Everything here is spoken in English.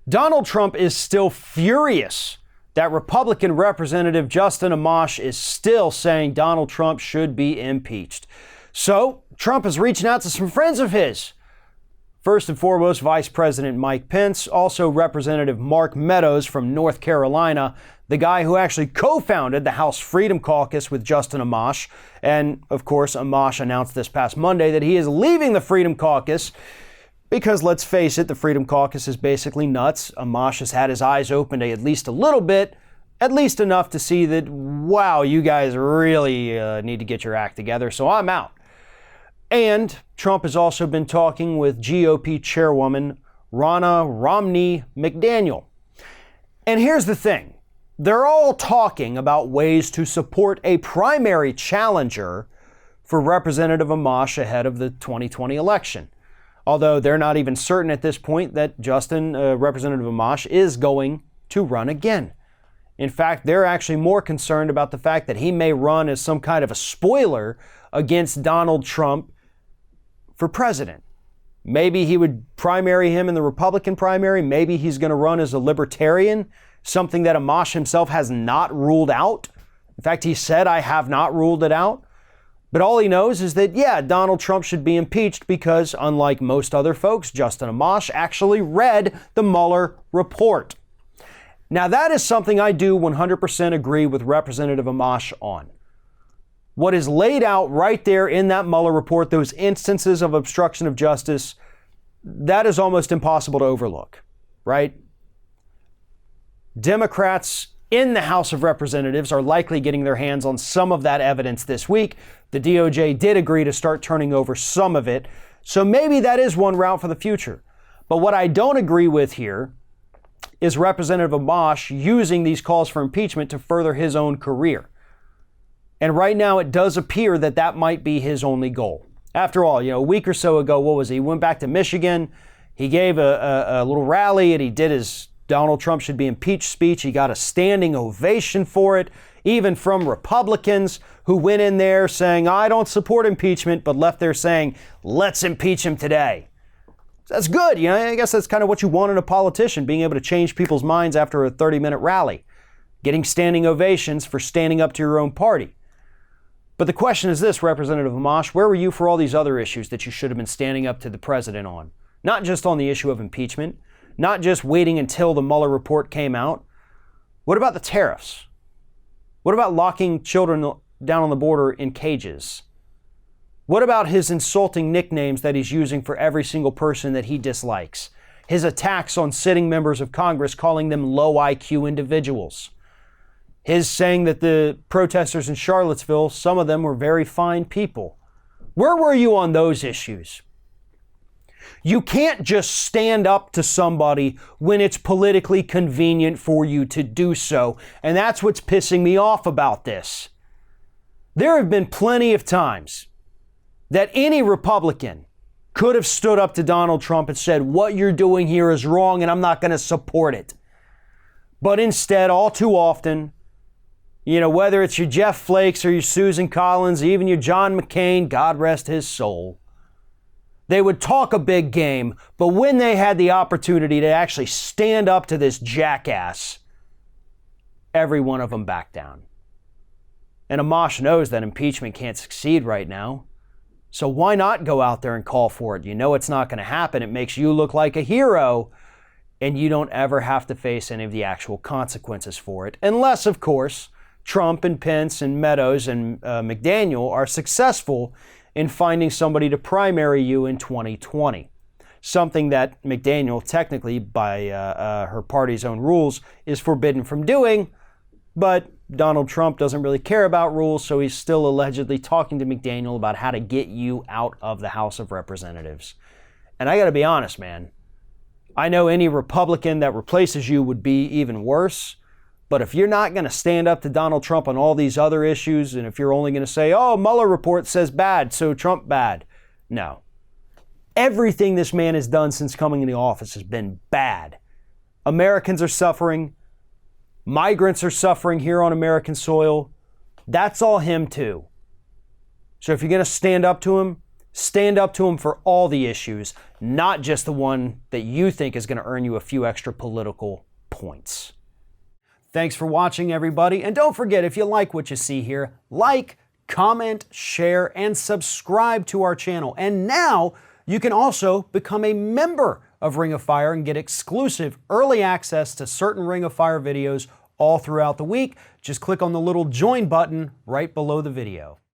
Donald Trump is still furious that Republican Representative Justin Amash is still saying Donald Trump should be impeached. So Trump is reaching out to some friends of his. First and foremost, Vice President Mike Pence, also Representative Mark Meadows from North Carolina, the guy who actually co-founded the House Freedom Caucus with Justin Amash. And of course, Amash announced this past Monday that he is leaving the Freedom Caucus because, let's face it, the Freedom Caucus is basically nuts. Amash has had his eyes opened at least a little bit, at least enough to see that, wow, you guys really need to get your act together, so I'm out. And Trump has also been talking with GOP chairwoman Ronna Romney McDaniel. And here's the thing. They're all talking about ways to support a primary challenger for Representative Amash ahead of the 2020 election. Although they're not even certain at this point that Representative Amash is going to run again. In fact, they're actually more concerned about the fact that he may run as some kind of a spoiler against Donald Trump for president. Maybe he would primary him in the Republican primary. Maybe he's going to run as a libertarian, something that Amash himself has not ruled out. In fact, he said, I have not ruled it out. But all he knows is that, yeah, Donald Trump should be impeached because, unlike most other folks, Justin Amash actually read the Mueller report. Now, that is something I do 100% agree with Representative Amash on. What is laid out right there in that Mueller report, those instances of obstruction of justice, that is almost impossible to overlook, right? Democrats in the House of Representatives are likely getting their hands on some of that evidence this week. The DOJ did agree to start turning over some of it, so maybe that is one route for the future. But what I don't agree with here is Representative Amash using these calls for impeachment to further his own career. And right now, it does appear that that might be his only goal. After all, a week or so ago, what was he? He went back to Michigan. He gave a little rally and he did his Donald Trump should be impeached speech. He got a standing ovation for it, even from Republicans who went in there saying, I don't support impeachment, but left there saying, let's impeach him today. That's good. I guess that's kind of what you want in a politician, being able to change people's minds after a 30-minute rally, getting standing ovations for standing up to your own party. But the question is this, Representative Amash, where were you for all these other issues that you should have been standing up to the president on? Not just on the issue of impeachment, not just waiting until the Mueller report came out. What about the tariffs? What about locking children down on the border in cages? What about his insulting nicknames that he's using for every single person that he dislikes? His attacks on sitting members of Congress, calling them low IQ individuals? His saying that the protesters in Charlottesville, some of them were very fine people. Where were you on those issues? You can't just stand up to somebody when it's politically convenient for you to do so. And that's what's pissing me off about this. There have been plenty of times that any Republican could have stood up to Donald Trump and said, what you're doing here is wrong and I'm not going to support it. But instead, all too often, whether it's your Jeff Flakes or your Susan Collins, even your John McCain, God rest his soul, they would talk a big game, but when they had the opportunity to actually stand up to this jackass, every one of them backed down. And Amash knows that impeachment can't succeed right now. So why not go out there and call for it? You know it's not going to happen. It makes you look like a hero, and you don't ever have to face any of the actual consequences for it. Unless, of course, Trump and Pence and Meadows and McDaniel are successful in finding somebody to primary you in 2020. Something that McDaniel, technically by her party's own rules, is forbidden from doing. But Donald Trump doesn't really care about rules, so he's still allegedly talking to McDaniel about how to get you out of the House of Representatives. And I got to be honest, man. I know any Republican that replaces you would be even worse. But if you're not going to stand up to Donald Trump on all these other issues, and if you're only going to say, oh, Mueller report says bad, so Trump bad. No. Everything this man has done since coming into office has been bad. Americans are suffering. Migrants are suffering here on American soil. That's all him too. So if you're going to stand up to him, Stand up to them for all the issues, not just the one that you think is going to earn you a few extra political points. Thanks for watching, everybody. And don't forget, if you like what you see here, like, comment, share, and subscribe to our channel. And now you can also become a member of Ring of Fire and get exclusive early access to certain Ring of Fire videos all throughout the week. Just click on the little join button right below the video.